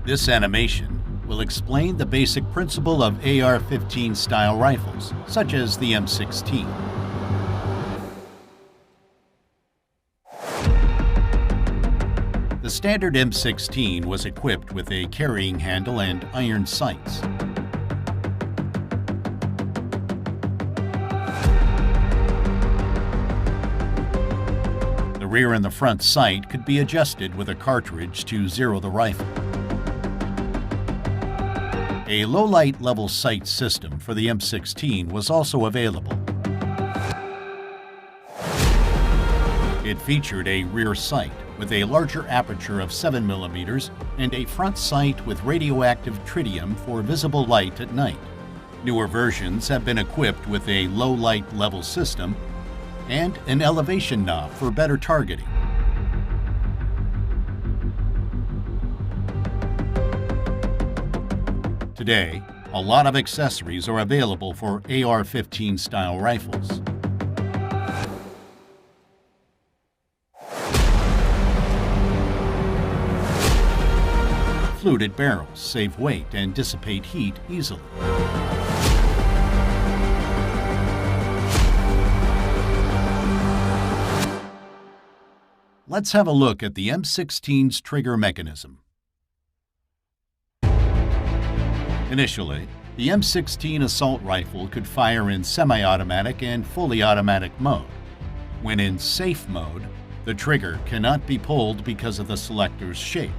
This animation will explain the basic principle of AR-15 style rifles, such as the M16. The standard M16 was equipped with a carrying handle and iron sights. The rear and the front sight could be adjusted with a cartridge to zero the rifle. A low-light level sight system for the M16 was also available. It featured a rear sight with a larger aperture of 7mm and a front sight with radioactive tritium for visible light at night. Newer versions have been equipped with a low-light level system and an elevation knob for better targeting. Today, a lot of accessories are available for AR-15 style rifles. Fluted barrels save weight and dissipate heat easily. Let's have a look at the M16's trigger mechanism. Initially, the M16 assault rifle could fire in semi-automatic and fully automatic mode. When in safe mode, the trigger cannot be pulled because of the selector's shape.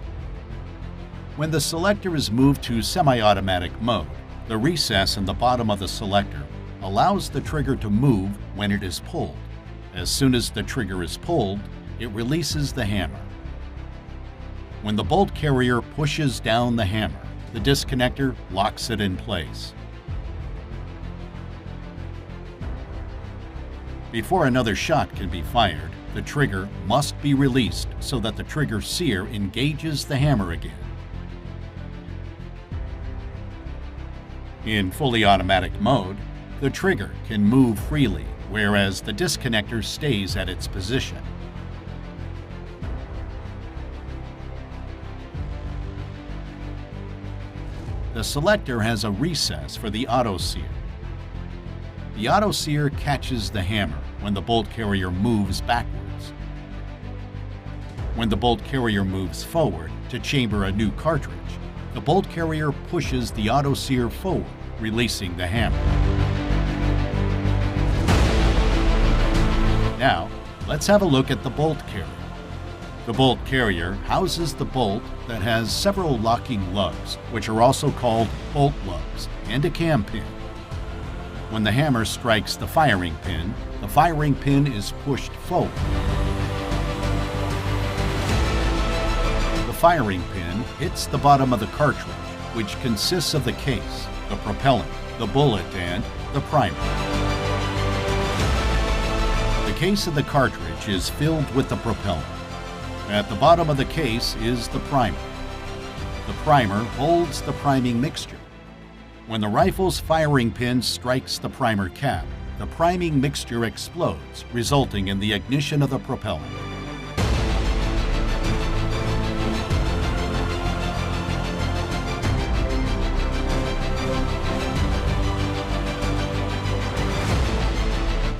When the selector is moved to semi-automatic mode, the recess in the bottom of the selector allows the trigger to move when it is pulled. As soon as the trigger is pulled, it releases the hammer. When the bolt carrier pushes down the hammer, the disconnector locks it in place. Before another shot can be fired, the trigger must be released so that the trigger sear engages the hammer again. In fully automatic mode, the trigger can move freely, whereas the disconnector stays at its position. The selector has a recess for the auto sear. The auto sear catches the hammer when the bolt carrier moves backwards. When the bolt carrier moves forward to chamber a new cartridge, the bolt carrier pushes the auto sear forward, releasing the hammer. Now, let's have a look at the bolt carrier. The bolt carrier houses the bolt that has several locking lugs, which are also called bolt lugs, and a cam pin. When the hammer strikes the firing pin is pushed forward. The firing pin hits the bottom of the cartridge, which consists of the case, the propellant, the bullet, and the primer. The case of the cartridge is filled with the propellant. At the bottom of the case is the primer. The primer holds the priming mixture. When the rifle's firing pin strikes the primer cap, the priming mixture explodes, resulting in the ignition of the propellant.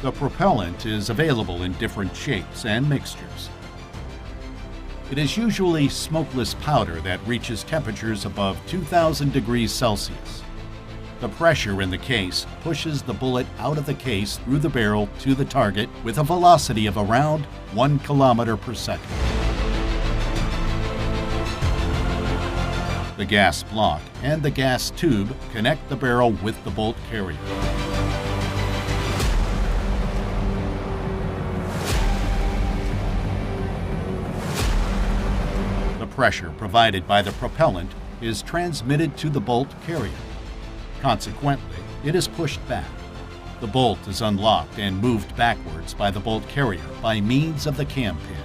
The propellant is available in different shapes and mixtures. It is usually smokeless powder that reaches temperatures above 2,000 degrees Celsius. The pressure in the case pushes the bullet out of the case through the barrel to the target with a velocity of around 1 kilometer per second. The gas block and the gas tube connect the barrel with the bolt carrier. The pressure provided by the propellant is transmitted to the bolt carrier. Consequently, it is pushed back. The bolt is unlocked and moved backwards by the bolt carrier by means of the cam pin.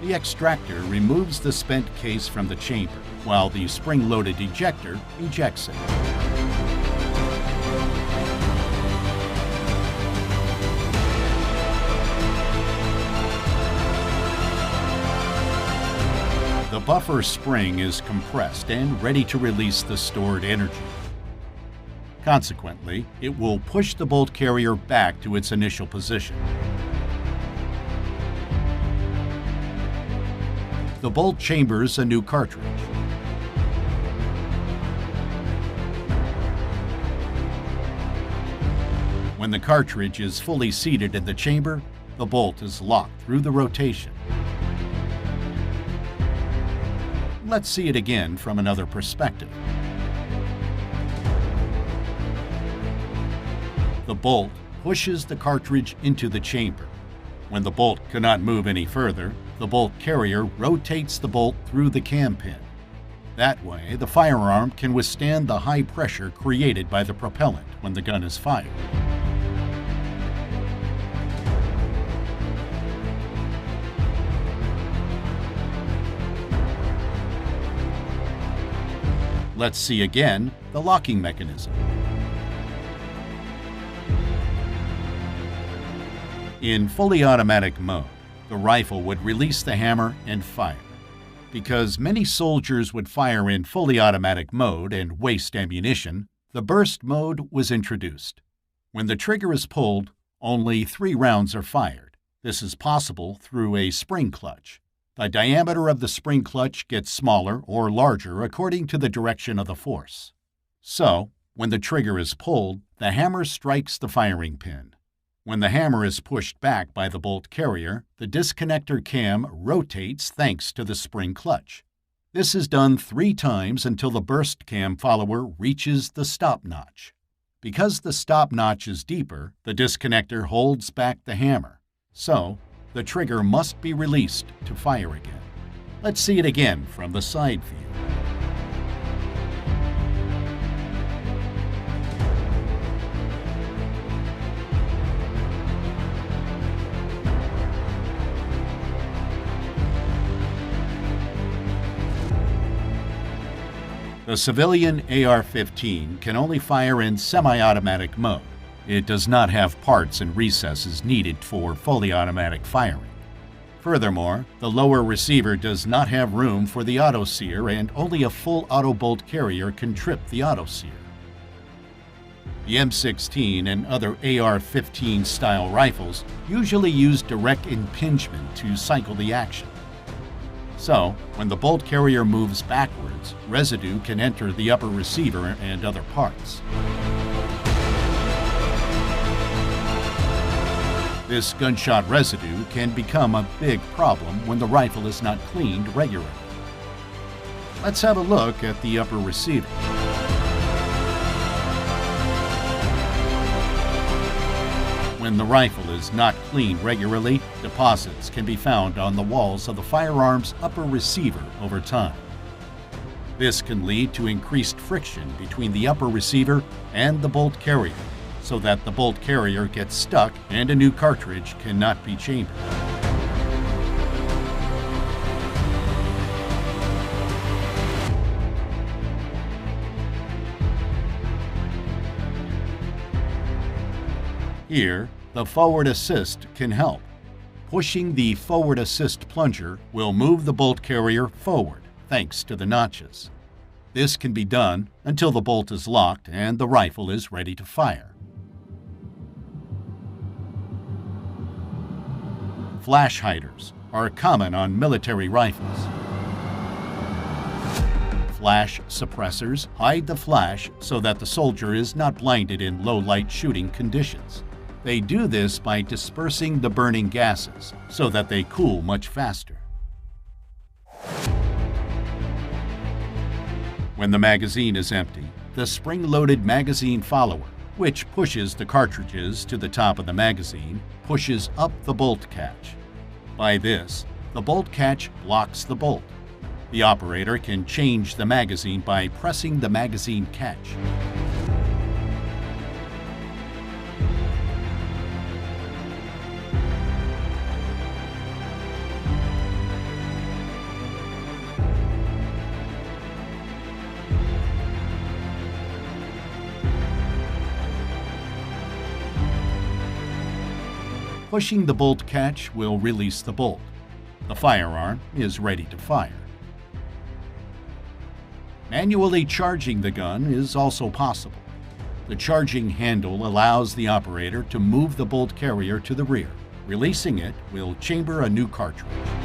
The extractor removes the spent case from the chamber, while the spring-loaded ejector ejects it. The buffer spring is compressed and ready to release the stored energy. Consequently, it will push the bolt carrier back to its initial position. The bolt chambers a new cartridge. When the cartridge is fully seated in the chamber, the bolt is locked through the rotation. Let's see it again from another perspective. The bolt pushes the cartridge into the chamber. When the bolt cannot move any further, the bolt carrier rotates the bolt through the cam pin. That way, the firearm can withstand the high pressure created by the propellant when the gun is fired. Let's see again the locking mechanism. In fully automatic mode, the rifle would release the hammer and fire. Because many soldiers would fire in fully automatic mode and waste ammunition, the burst mode was introduced. When the trigger is pulled, only 3 rounds are fired. This is possible through a spring clutch. The diameter of the spring clutch gets smaller or larger according to the direction of the force. So, when the trigger is pulled, the hammer strikes the firing pin. When the hammer is pushed back by the bolt carrier, the disconnector cam rotates thanks to the spring clutch. This is done 3 times until the burst cam follower reaches the stop notch. Because the stop notch is deeper, the disconnector holds back the hammer. So, the trigger must be released to fire again. Let's see it again from the side view. The civilian AR-15 can only fire in semi-automatic mode. It does not have parts and recesses needed for fully automatic firing. Furthermore, the lower receiver does not have room for the auto-sear, and only a full auto bolt carrier can trip the auto-sear. The M16 and other AR-15 style rifles usually use direct impingement to cycle the action. So, when the bolt carrier moves backwards, residue can enter the upper receiver and other parts. This gunshot residue can become a big problem when the rifle is not cleaned regularly. Let's have a look at the upper receiver. When the rifle is not cleaned regularly, deposits can be found on the walls of the firearm's upper receiver over time. This can lead to increased friction between the upper receiver and the bolt carrier, so that the bolt carrier gets stuck and a new cartridge cannot be chambered. Here, the forward assist can help. Pushing the forward assist plunger will move the bolt carrier forward, thanks to the notches. This can be done until the bolt is locked and the rifle is ready to fire. Flash hiders are common on military rifles. Flash suppressors hide the flash so that the soldier is not blinded in low-light shooting conditions. They do this by dispersing the burning gases so that they cool much faster. When the magazine is empty, the spring-loaded magazine follower, which pushes the cartridges to the top of the magazine, pushes up the bolt catch. By this, the bolt catch blocks the bolt. The operator can change the magazine by pressing the magazine catch. Pushing the bolt catch will release the bolt. The firearm is ready to fire. Manually charging the gun is also possible. The charging handle allows the operator to move the bolt carrier to the rear. Releasing it will chamber a new cartridge.